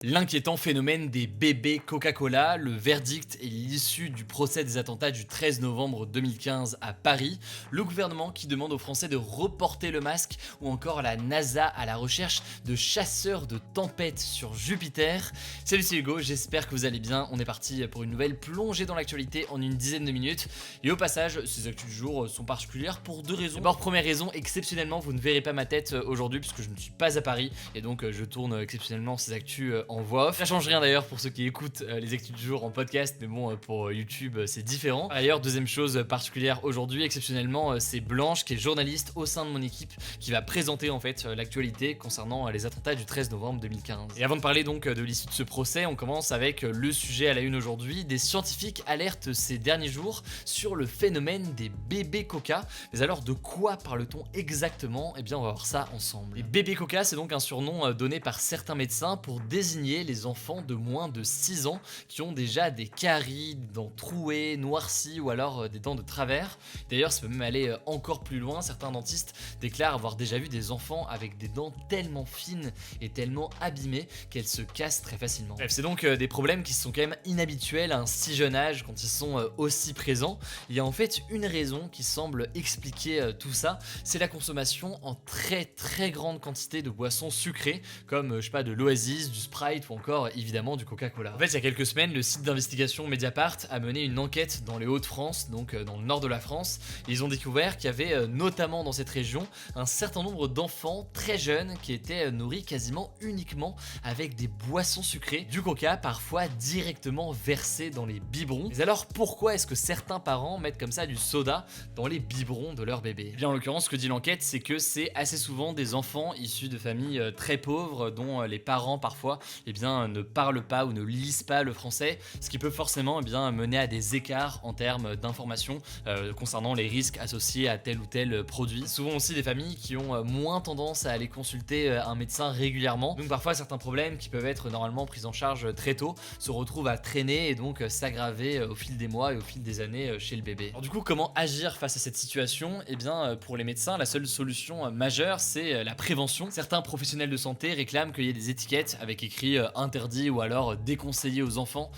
L'inquiétant phénomène des bébés Coca-Cola, le verdict est l'issue du procès des attentats du 13 novembre 2015 à Paris, le gouvernement qui demande aux Français de reporter le masque ou encore la NASA à la recherche de chasseurs de tempêtes sur Jupiter. Salut, c'est Hugo, j'espère que vous allez bien. On est parti pour une nouvelle plongée dans l'actualité en une dizaine de minutes. Et au passage, ces actus du jour sont particulières pour deux raisons. D'abord, première raison, exceptionnellement, vous ne verrez pas ma tête aujourd'hui puisque je ne suis pas à Paris et donc je tourne exceptionnellement ces actus en voix off. Ça change rien d'ailleurs pour ceux qui écoutent les actus du jour en podcast, mais bon, pour YouTube, c'est différent. Par ailleurs, deuxième chose particulière aujourd'hui, exceptionnellement, c'est Blanche qui est journaliste au sein de mon équipe qui va présenter en fait l'actualité concernant les attentats du 13 novembre 2015. Et avant de parler donc de l'issue de ce procès, on commence avec le sujet à la une aujourd'hui. Des scientifiques alertent ces derniers jours sur le phénomène des bébés coca. Mais alors de quoi parle-t-on exactement? Eh bien, on va voir ça ensemble. Les bébés coca, c'est donc un surnom donné par certains médecins pour désigner les enfants de moins de 6 ans qui ont déjà des caries, des dents trouées, noircies ou alors des dents de travers. D'ailleurs, ça peut même aller encore plus loin. Certains dentistes déclarent avoir déjà vu des enfants avec des dents tellement fines et tellement abîmées qu'elles se cassent très facilement. Bref, c'est donc des problèmes qui sont quand même inhabituels à un si jeune âge quand ils sont aussi présents. Il y a en fait une raison qui semble expliquer tout ça, c'est la consommation en très grande quantité de boissons sucrées comme je sais pas, de l'Oasis, du Sprite ou encore évidemment du Coca-Cola. En fait, il y a quelques semaines, le site d'investigation Mediapart a mené une enquête dans les Hauts-de-France, donc dans le nord de la France. Ils ont découvert qu'il y avait notamment dans cette région un certain nombre d'enfants très jeunes qui étaient nourris quasiment uniquement avec des boissons sucrées, du coca parfois directement versé dans les biberons. Mais alors pourquoi est-ce que certains parents mettent comme ça du soda dans les biberons de leur bébé? Eh bien en l'occurrence, ce que dit l'enquête, c'est que c'est assez souvent des enfants issus de familles très pauvres dont les parents parfois ne parlent pas ou ne lisent pas le français, ce qui peut forcément mener à des écarts en termes d'informations concernant les risques associés à tel ou tel produit. Souvent aussi des familles qui ont moins tendance à aller consulter un médecin régulièrement, donc parfois certains problèmes qui peuvent être normalement pris en charge très tôt se retrouvent à traîner et donc s'aggraver au fil des mois et au fil des années chez le bébé. Alors du coup, comment agir face à cette situation? Eh bien pour les médecins, la seule solution majeure, c'est la prévention. Certains professionnels de santé réclament qu'il y ait des étiquettes avec écrit interdit ou alors déconseillé aux enfants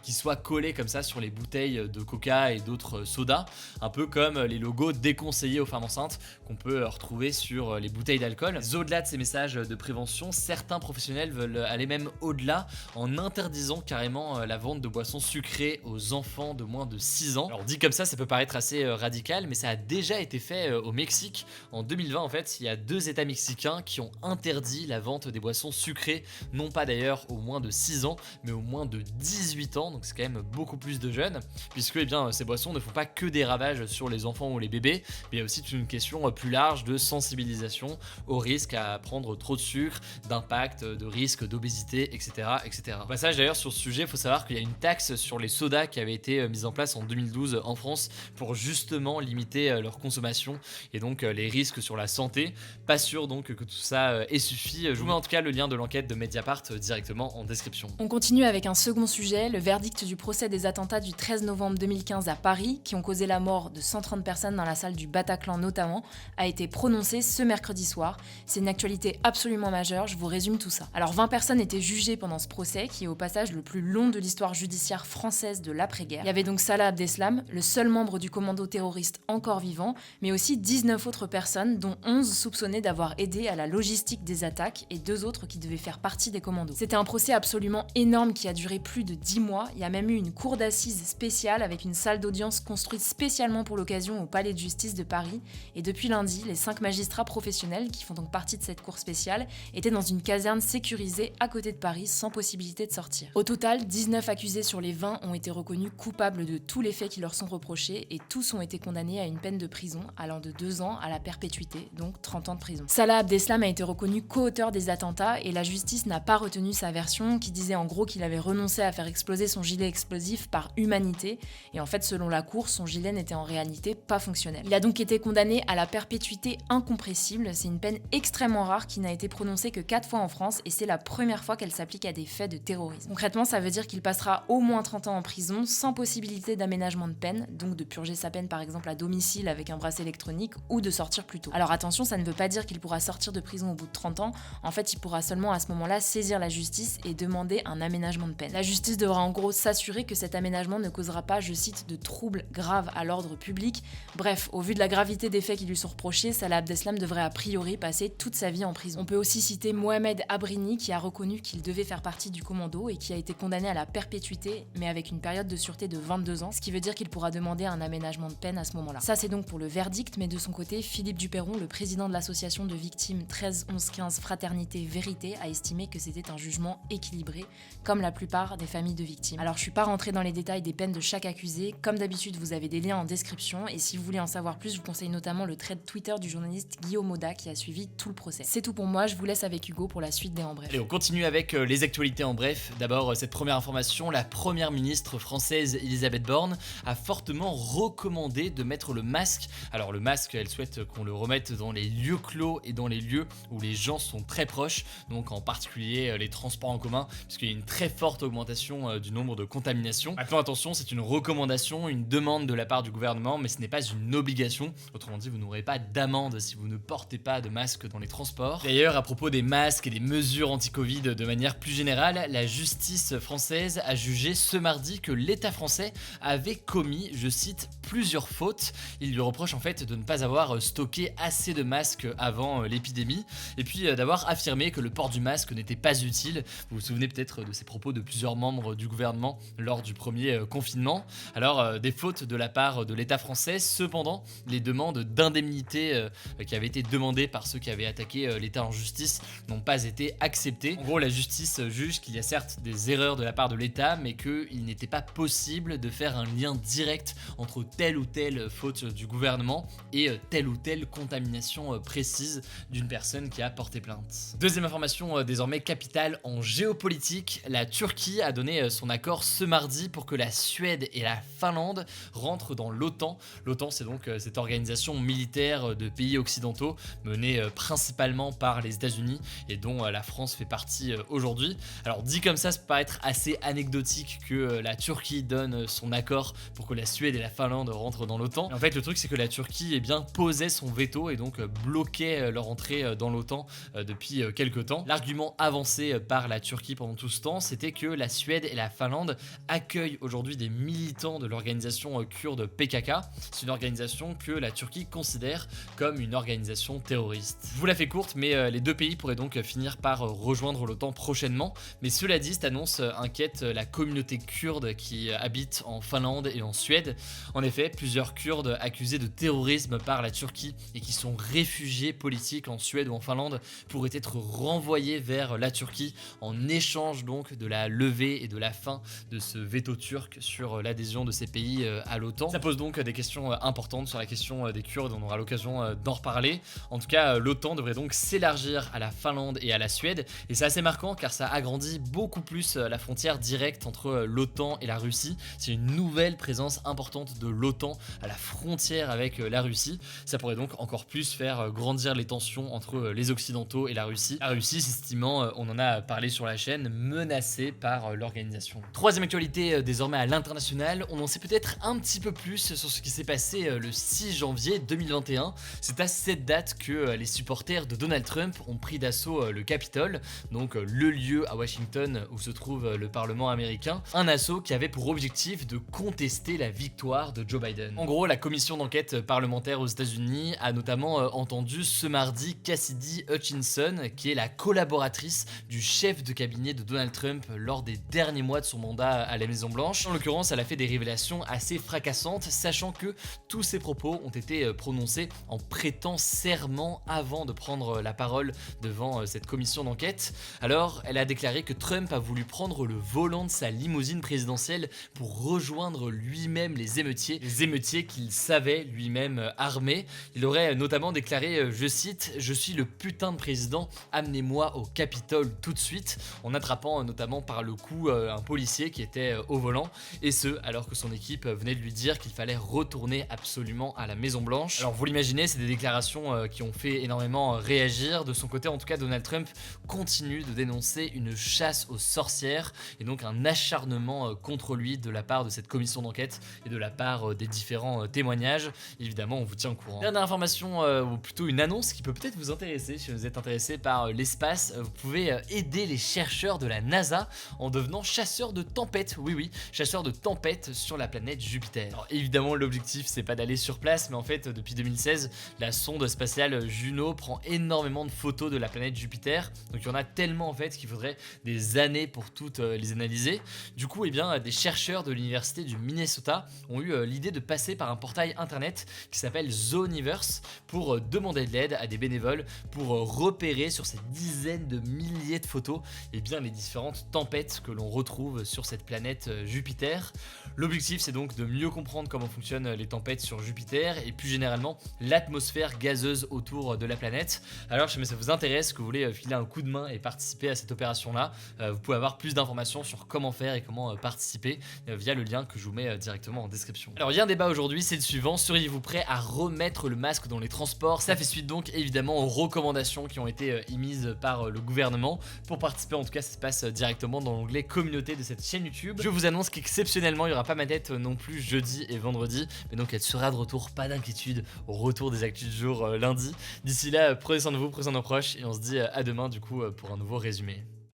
qui soient collés comme ça sur les bouteilles de coca et d'autres sodas, un peu comme les logos déconseillés aux femmes enceintes qu'on peut retrouver sur les bouteilles d'alcool. Au-delà de ces messages de prévention, certains professionnels veulent aller même au-delà en interdisant carrément la vente de boissons sucrées aux enfants de moins de 6 ans. Alors dit comme ça peut paraître assez radical, mais ça a déjà été fait au Mexique. En 2020 en fait, il y a 2 états mexicains qui ont interdit la vente des boissons sucrées, non pas d'ailleurs au moins de 6 ans, mais au moins de 18 ans, donc c'est quand même beaucoup plus de jeunes, puisque ces boissons ne font pas que des ravages sur les enfants ou les bébés, mais il y a aussi toute une question plus large de sensibilisation au risque à prendre trop de sucre, d'impact, de risque d'obésité, etc. etc. Au passage d'ailleurs sur ce sujet, il faut savoir qu'il y a une taxe sur les sodas qui avait été mise en place en 2012 en France pour justement limiter leur consommation et donc les risques sur la santé. Pas sûr donc que tout ça ait suffi. Je vous mets en tout cas le lien de l'enquête de Mediapart directement en description. On continue avec un second sujet, le verdict du procès des attentats du 13 novembre 2015 à Paris, qui ont causé la mort de 130 personnes dans la salle du Bataclan notamment, a été prononcé ce mercredi soir. C'est une actualité absolument majeure, je vous résume tout ça. Alors 20 personnes étaient jugées pendant ce procès, qui est au passage le plus long de l'histoire judiciaire française de l'après-guerre. Il y avait donc Salah Abdeslam, le seul membre du commando terroriste encore vivant, mais aussi 19 autres personnes, dont 11 soupçonnées d'avoir aidé à la logistique des attaques et 2 autres qui devaient faire partie des commandos. C'était un procès absolument énorme qui a duré plus de 10 mois. Il y a même eu une cour d'assises spéciale avec une salle d'audience construite spécialement pour l'occasion au Palais de Justice de Paris. Et depuis lundi, les 5 magistrats professionnels qui font donc partie de cette cour spéciale étaient dans une caserne sécurisée à côté de Paris sans possibilité de sortir. Au total, 19 accusés sur les 20 ont été reconnus coupables de tous les faits qui leur sont reprochés et tous ont été condamnés à une peine de prison allant de 2 ans à la perpétuité, donc 30 ans de prison. Salah Abdeslam a été reconnu co-auteur des attentats et la justice n'a pas retenu sa version qui disait en gros qu'il avait renoncé à faire exploser son gilet explosif par humanité et en fait selon la cour son gilet n'était en réalité pas fonctionnel. Il a donc été condamné à la perpétuité incompressible, c'est une peine extrêmement rare qui n'a été prononcée que 4 fois en France et c'est la première fois qu'elle s'applique à des faits de terrorisme. Concrètement ça veut dire qu'il passera au moins 30 ans en prison sans possibilité d'aménagement de peine, donc de purger sa peine par exemple à domicile avec un bracelet électronique ou de sortir plus tôt. Alors attention, ça ne veut pas dire qu'il pourra sortir de prison au bout de 30 ans, en fait il pourra seulement à ce moment-là saisir la la justice et demander un aménagement de peine. La justice devra en gros s'assurer que cet aménagement ne causera pas, je cite, de troubles graves à l'ordre public. Bref, au vu de la gravité des faits qui lui sont reprochés, Salah Abdeslam devrait a priori passer toute sa vie en prison. On peut aussi citer Mohamed Abrini qui a reconnu qu'il devait faire partie du commando et qui a été condamné à la perpétuité, mais avec une période de sûreté de 22 ans, ce qui veut dire qu'il pourra demander un aménagement de peine à ce moment-là. Ça c'est donc pour le verdict, mais de son côté, Philippe Duperron, le président de l'association de victimes 13-11-15 Fraternité Vérité, a estimé que c'était un jugement équilibré, comme la plupart des familles de victimes. Alors je suis pas rentrée dans les détails des peines de chaque accusé, comme d'habitude vous avez des liens en description, et si vous voulez en savoir plus, je vous conseille notamment le thread Twitter du journaliste Guillaume Oda qui a suivi tout le procès. C'est tout pour moi, je vous laisse avec Hugo pour la suite des En Bref. Et on continue avec les actualités en bref. D'abord, cette première information, la première ministre française Elisabeth Borne a fortement recommandé de mettre le masque. Alors le masque, elle souhaite qu'on le remette dans les lieux clos et dans les lieux où les gens sont très proches, donc en particulier les transports en commun, puisqu'il y a une très forte augmentation du nombre de contaminations. Maintenant attention, c'est une recommandation, une demande de la part du gouvernement, mais ce n'est pas une obligation. Autrement dit, vous n'aurez pas d'amende si vous ne portez pas de masque dans les transports. D'ailleurs, à propos des masques et des mesures anti-Covid de manière plus générale, la justice française a jugé ce mardi que l'État français avait commis, je cite, plusieurs fautes. Il lui reproche en fait de ne pas avoir stocké assez de masques avant l'épidémie, et puis d'avoir affirmé que le port du masque n'était pas utile. Vous vous souvenez peut-être de ces propos de plusieurs membres du gouvernement lors du premier confinement. Alors, des fautes de la part de l'État français, cependant, les demandes d'indemnité qui avaient été demandées par ceux qui avaient attaqué l'État en justice n'ont pas été acceptées. En gros, la justice juge qu'il y a certes des erreurs de la part de l'État, mais qu'il n'était pas possible de faire un lien direct entre telle ou telle faute du gouvernement et telle ou telle contamination précise d'une personne qui a porté plainte. Deuxième information désormais capitale en géopolitique, la Turquie a donné son accord ce mardi pour que la Suède et la Finlande rentrent dans l'OTAN. L'OTAN, c'est donc cette organisation militaire de pays occidentaux menée principalement par les États-Unis et dont la France fait partie aujourd'hui. Alors dit comme ça peut paraître assez anecdotique que la Turquie donne son accord pour que la Suède et la Finlande rentrent dans l'OTAN. En fait, le truc c'est que la Turquie posait son veto et donc bloquait leur entrée dans l'OTAN depuis quelques temps. L'argument avancé par la Turquie pendant tout ce temps, c'était que la Suède et la Finlande accueillent aujourd'hui des militants de l'organisation kurde PKK. C'est une organisation que la Turquie considère comme une organisation terroriste. Je vous la fais courte, mais les deux pays pourraient donc finir par rejoindre l'OTAN prochainement. Mais cela dit, cette annonce inquiète la communauté kurde qui habite en Finlande et en Suède. En effet, plusieurs Kurdes accusés de terrorisme par la Turquie et qui sont réfugiés politiques en Suède ou en Finlande pourraient être renvoyés vers la Turquie en échange donc de la levée et de la fin de ce veto turc sur l'adhésion de ces pays à l'OTAN. Ça pose donc des questions importantes sur la question des Kurdes, on aura l'occasion d'en reparler. En tout cas, l'OTAN devrait donc s'élargir à la Finlande et à la Suède, et c'est assez marquant car ça agrandit beaucoup plus la frontière directe entre l'OTAN et la Russie. C'est une nouvelle présence importante de l'OTAN à la frontière avec la Russie. Ça pourrait donc encore plus faire grandir les tensions entre les Occidentaux et la Russie. La Russie s'estimant, on en a parlé sur la chaîne, menacée par l'organisation. Troisième actualité désormais à l'international, on en sait peut-être un petit peu plus sur ce qui s'est passé le 6 janvier 2021. C'est à cette date que les supporters de Donald Trump ont pris d'assaut le Capitole, donc le lieu à Washington où se trouve le Parlement américain, un assaut qui avait pour objectif de contester la victoire de Joe Biden. En gros, la commission d'enquête parlementaire aux États-Unis a notamment entendu ce mardi Cassidy Hutchinson, qui est la collaboratrice du chef de cabinet de Donald Trump lors des derniers mois de son mandat à la Maison-Blanche. En l'occurrence, elle a fait des révélations assez fracassantes, sachant que tous ses propos ont été prononcés en prêtant serment avant de prendre la parole devant cette commission d'enquête. Alors, elle a déclaré que Trump a voulu prendre le volant de sa limousine présidentielle pour rejoindre lui-même les émeutiers qu'il savait lui-même armés. Il aurait notamment déclaré, je cite, « Je suis le putain de président, amenez-moi au Capitole tout de suite », en attrapant notamment par le cou un policier qui était au volant, et ce, alors que son équipe venait de lui dire qu'il fallait retourner absolument à la Maison Blanche. Alors vous l'imaginez, c'est des déclarations qui ont fait énormément réagir. De son côté, en tout cas, Donald Trump continue de dénoncer une chasse aux sorcières et donc un acharnement contre lui de la part de cette commission d'enquête et de la part sur des différents témoignages. Évidemment, on vous tient au courant. Dernière information, ou plutôt une annonce qui peut peut-être vous intéresser. Si vous êtes intéressé par l'espace, vous pouvez aider les chercheurs de la NASA en devenant chasseurs de tempêtes. Oui, oui, chasseurs de tempêtes sur la planète Jupiter. Alors évidemment, l'objectif c'est pas d'aller sur place, mais en fait, depuis 2016, la sonde spatiale Juno prend énormément de photos de la planète Jupiter. Donc il y en a tellement en fait qu'il faudrait des années pour toutes les analyser. Du coup, eh bien, des chercheurs de l'université du Minnesota ont eu l'idée de passer par un portail internet qui s'appelle Zooniverse pour demander de l'aide à des bénévoles pour repérer sur ces dizaines de milliers de photos eh bien, les différentes tempêtes que l'on retrouve sur cette planète Jupiter. L'objectif c'est donc de mieux comprendre comment fonctionnent les tempêtes sur Jupiter et plus généralement l'atmosphère gazeuse autour de la planète. Alors si jamais ça vous intéresse, que vous voulez filer un coup de main et participer à cette opération là, vous pouvez avoir plus d'informations sur comment faire et comment participer via le lien que je vous mets directement en description. Alors il y a un débat aujourd'hui, c'est le suivant: seriez-vous prêt à remettre le masque dans les transports? Ça fait suite donc évidemment aux recommandations qui ont été émises par le gouvernement. Pour participer en tout cas ça se passe directement dans l'onglet communauté de cette chaîne YouTube. Je vous annonce qu'exceptionnellement il n'y aura pas ma tête non plus jeudi et vendredi, mais donc elle sera de retour, pas d'inquiétude, au retour des actus du jour lundi. D'ici là, prenez soin de vous, prenez soin de nos proches et on se dit à demain du coup pour un nouveau résumé.